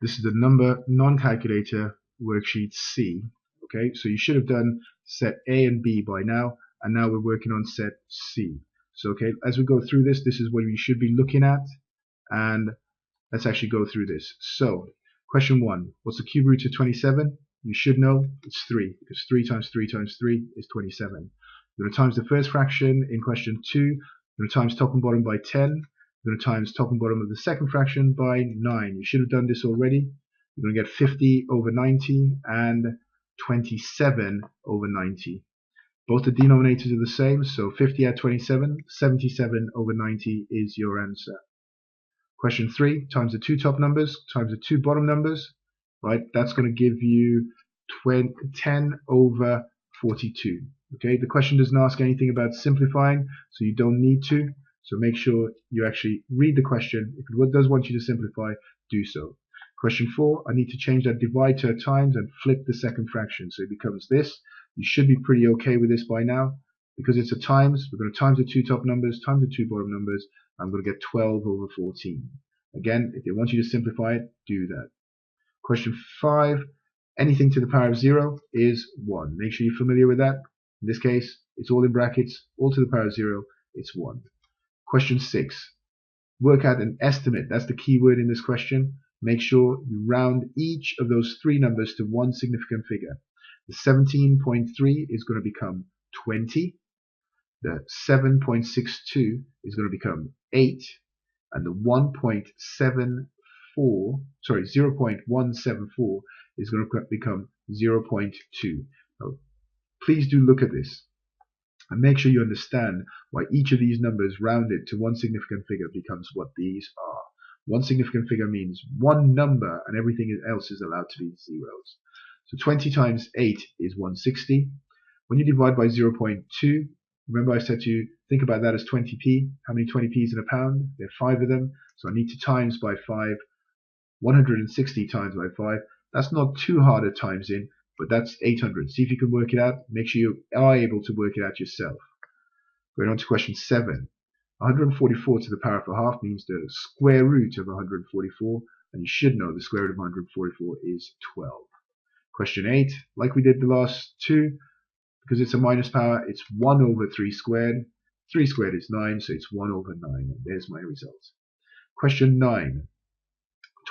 This is the number non-calculator worksheet C. Okay, so you should have done set A and B by now, and now we're working on set C. So okay, as we go through this, this is what you should be looking at, and let's actually go through this. So question 1, what's the cube root of 27? You should know it's 3, because 3 times 3 times 3 is 27. We're going to times the first fraction in question 2. We're going to times top and bottom by 10. We're going to times top and bottom of the second fraction by 9. You should have done this already. You're going to get 50 over 90 and 27 over 90. Both the denominators are the same, so 50 add 27, 77 over 90 is your answer. Question 3, times the two top numbers, times the two bottom numbers, right? That's going to give you 10 over 42. Okay, the question doesn't ask anything about simplifying, so you don't need to. So make sure you actually read the question. If it does want you to simplify, do so. Question 4, I need to change that divide to a times and flip the second fraction. So it becomes this. You should be pretty okay with this by now. Because it's a times, we're going to times the two top numbers, times the two bottom numbers. I'm going to get 12 over 14. Again, if they want you to simplify it, do that. Question 5, anything to the power of 0 is 1. Make sure you're familiar with that. In this case, it's all in brackets, all to the power of 0, it's 1. Question 6, work out an estimate. That's the key word in this question. Make sure you round each of those three numbers to one significant figure. The 17.3 is going to become 20. The 7.62 is going to become 8. And the 0.174 is going to become 0.2. Now, please do look at this and make sure you understand why each of these numbers rounded to one significant figure becomes what these are. One significant figure means one number and everything else is allowed to be zeros. So 20 times 8 is 160. When you divide by 0.2, remember I said to you, think about that as 20p. How many 20p's in a pound? There are 5 of them. So I need to times by 5. 160 times by 5. That's not too hard a times in, but that's 800. See if you can work it out. Make sure you are able to work it out yourself. Going on to question 7. 144 to the power of a half means the square root of 144, and you should know the square root of 144 is 12. Question 8, like we did the last two, because it's a minus power, it's 1 over 3 squared. 3 squared is 9, so it's 1 over 9, and there's my result. Question 9.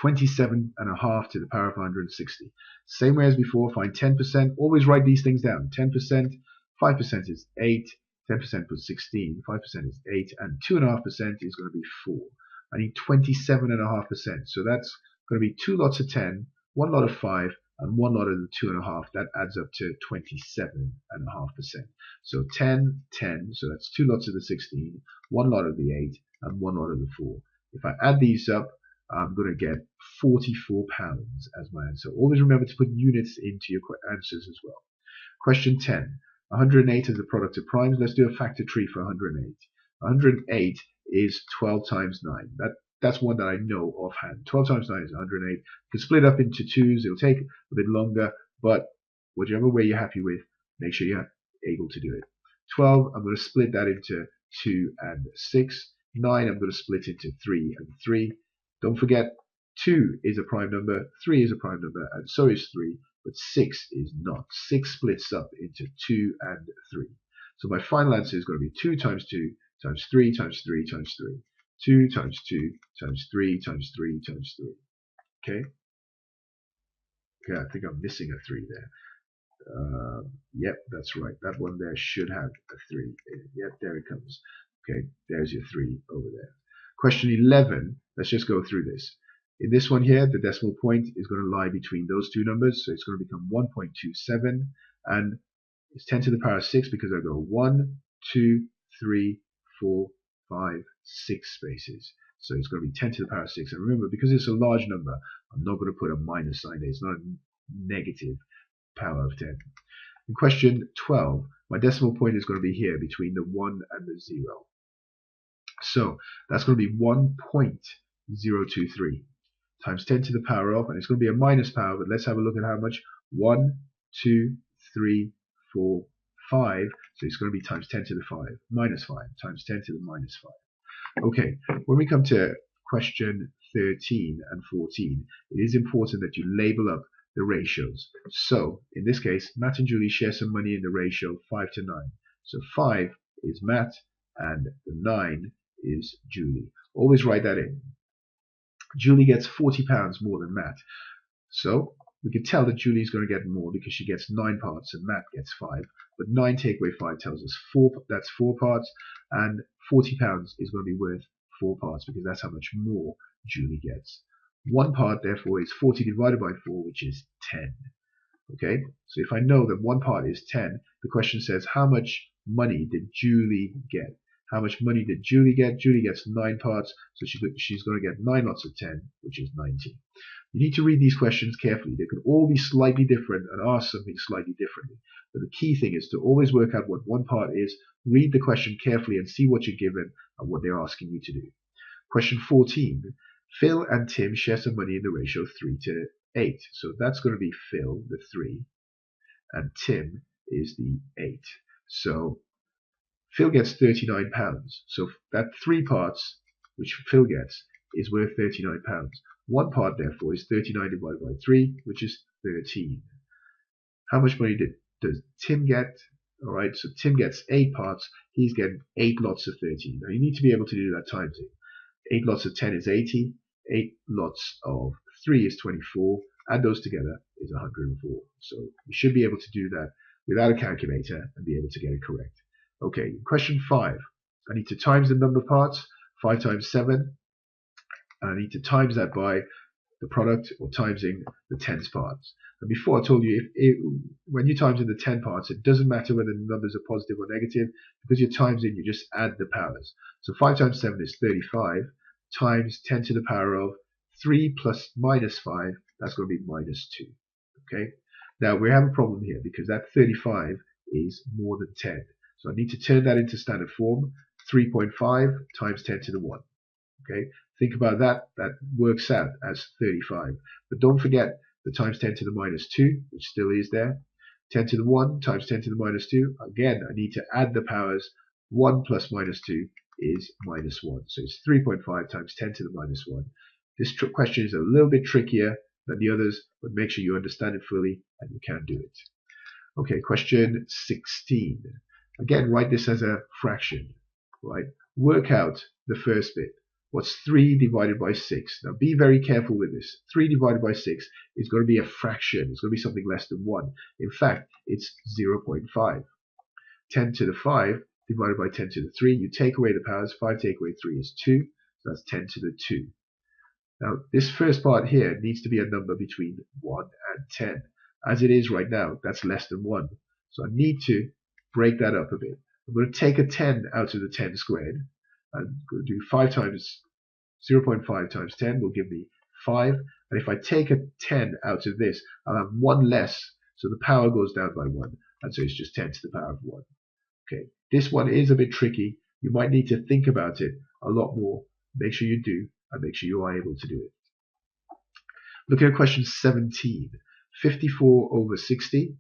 27 and a half to the power of 160. Same way as before, find 10%. Always write these things down. 10%, 5% is 8, 10% plus 16, 5% is 8, and 2.5% is going to be 4. I need 27.5%. So that's going to be 2 lots of 10, 1 lot of 5, and 1 lot of the 2.5. That adds up to 27.5%. So 10, 10, so that's 2 lots of the 16, 1 lot of the 8, and 1 lot of the 4. If I add these up, I'm going to get £44 as my answer. Always remember to put units into your answers as well. Question 10. 108 is the product of primes. Let's do a factor tree for 108. 108 is 12 times 9. That's one that I know offhand. 12 times 9 is 108. You can split up into twos. It'll take a bit longer, but whichever way you're happy with, make sure you're able to do it. 12, I'm going to split that into 2 and 6. 9, I'm going to split into 3 and 3. Don't forget, 2 is a prime number, 3 is a prime number, and so is 3, but 6 is not. 6 splits up into 2 and 3. So my final answer is going to be 2 times 2 times 3 times 3 times 3. 2 times 2 times 3 times 3 times 3. Okay? Okay, I think I'm missing a 3 there. Yep, that's right. That one there should have a 3. Yep, there it comes. Okay, there's your 3 over there. Question 11, let's just go through this. In this one here, the decimal point is going to lie between those two numbers, so it's going to become 1.27, and it's 10 to the power of 6 because I go 1, 2, 3, 4, 5, 6 spaces. So it's going to be 10 to the power of 6. And remember, because it's a large number, I'm not going to put a minus sign there. It's not a negative power of 10. In question 12, my decimal point is going to be here between the 1 and the 0. So that's going to be 1.023 times 10 to the power of, and it's going to be a minus power, but let's have a look at how much. 1, 2, 3, 4, 5. So it's going to be times 10 to the 5, minus 5, times 10 to the minus 5. Okay, when we come to question 13 and 14, it is important that you label up the ratios. So in this case, Matt and Julie share some money in the ratio 5 to 9. So 5 is Matt and the 9 is Julie. Always write that in. Julie gets £40 more than Matt. So we can tell that Julie is going to get more because she gets 9 parts and Matt gets 5. But 9 take away 5 tells us that's 4 parts, and £40 is going to be worth 4 parts because that's how much more Julie gets. 1 part, therefore, is 40 divided by 4, which is 10. Okay, so if I know that 1 part is 10, the question says, how much money did Julie get? How much money did Julie get? Julie gets 9 parts, so she's going to get 9 lots of 10, which is 90. You need to read these questions carefully. They can all be slightly different and ask something slightly differently. But the key thing is to always work out what 1 part is, read the question carefully and see what you're given and what they're asking you to do. Question 14. Phil and Tim share some money in the ratio 3 to 8. So that's going to be Phil, the 3, and Tim is the 8. So Phil gets £39. So that 3 parts, which Phil gets, is worth £39. 1 part, therefore, is 39 divided by 3, which is 13. How much money does Tim get? All right, so Tim gets 8 parts. He's getting 8 lots of 13. Now, you need to be able to do that timesing. 8 lots of 10 is 80. 8 lots of 3 is 24. Add those together is 104. So you should be able to do that without a calculator and be able to get it correct. Okay, question 5. I need to times the number of parts. 5 times 7. And I need to times that by the product or timesing the tens parts. And before I told you, when you times in the 10 parts, it doesn't matter whether the numbers are positive or negative, because you're timesing, you just add the powers. So 5 times 7 is 35, times 10 to the power of 3 plus minus 5, that's going to be minus 2. Okay. Now we have a problem here because that 35 is more than 10. So I need to turn that into standard form. 3.5 times 10 to the 1. Okay, think about that. That works out as 35. But don't forget the times 10 to the minus 2, which still is there. 10 to the 1 times 10 to the minus 2. Again, I need to add the powers. 1 plus minus 2 is minus 1. So it's 3.5 times 10 to the minus 1. This question is a little bit trickier than the others, but make sure you understand it fully and you can do it. Okay, question 16. Again, write this as a fraction. Right? Work out the first bit. What's 3 divided by 6? Now be very careful with this. 3 divided by 6 is going to be a fraction. It's going to be something less than 1. In fact, it's 0.5. 10 to the 5 divided by 10 to the 3. You take away the powers. 5 take away 3 is 2. So that's 10 to the 2. Now this first part here needs to be a number between 1 and 10. As it is right now, that's less than 1. So I need to break that up a bit. I'm going to take a 10 out of the 10 squared. I'm going to do 5 times 0.5 times 10 will give me 5. And if I take a 10 out of this, I'll have 1 less. So the power goes down by 1. And so it's just 10 to the power of 1. Okay, this one is a bit tricky. You might need to think about it a lot more. Make sure you do, and make sure you are able to do it. Look at question 17. 54 over 60.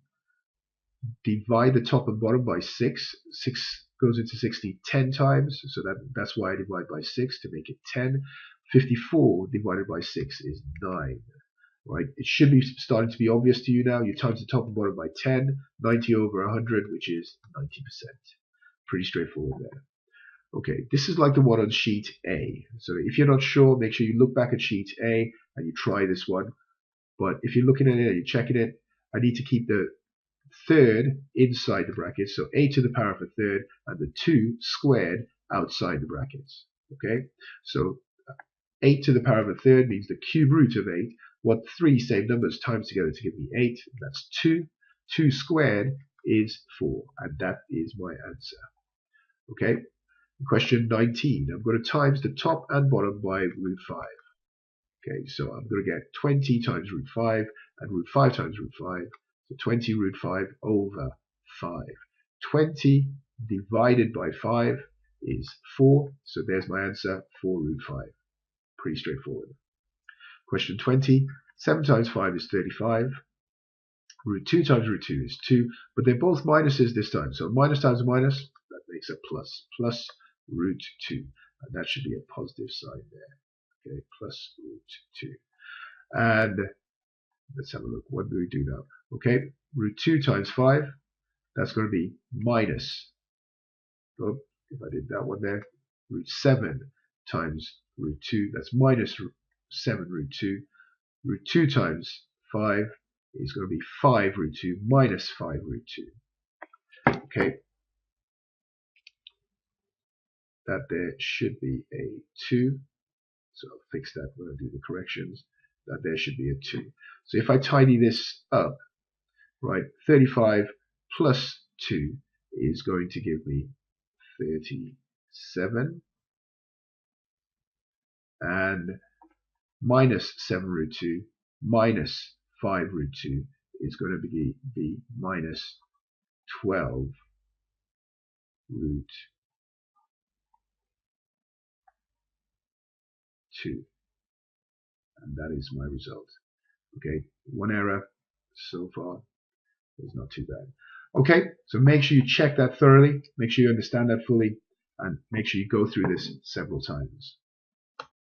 Divide the top and bottom by 6. 6 goes into 60 10 times, so that's why I divide by 6 to make it 10. 54 divided by 6 is 9. Right? It should be starting to be obvious to you now. You times the top and bottom by 10, 90 over 100, which is 90%. Pretty straightforward there. Okay, this is like the one on sheet A. So if you're not sure, make sure you look back at sheet A and you try this one. But if you're looking at it and you're checking it, I need to keep the third inside the brackets, so a to the power of a third, and the 2 squared outside the brackets. Okay, so 8 to the power of a third means the cube root of 8. What 3 same numbers times together to give me 8? That's 2. 2 squared is 4, and that is my answer. Okay, question 19. I'm going to times the top and bottom by root 5. Okay, so I'm going to get 20 times root 5 and root 5 times root 5. So 20 root 5 over 5. 20 divided by 5 is 4. So there's my answer, 4 root 5. Pretty straightforward. Question 20. 7 times 5 is 35. Root 2 times root 2 is 2. But they're both minuses this time. So minus times a minus, that makes a plus. Plus root 2. And that should be a positive sign there. Okay, plus root 2. And let's have a look. What do we do now? Okay, root 2 times 5, that's going to be minus, oh, if I did that one there, root 7 times root 2, that's minus 7 root 2. Root 2 times 5 is going to be 5 root 2 minus 5 root 2. Okay, that there should be a 2. So I'll fix that when I do the corrections. That there should be a 2. So if I tidy this up, right, 35 plus 2 is going to give me 37. And minus 7 root 2 minus 5 root 2 is going to be minus 12 root 2. And that is my result. Okay, one error so far is not too bad. Okay, so make sure you check that thoroughly, make sure you understand that fully, and make sure you go through this several times.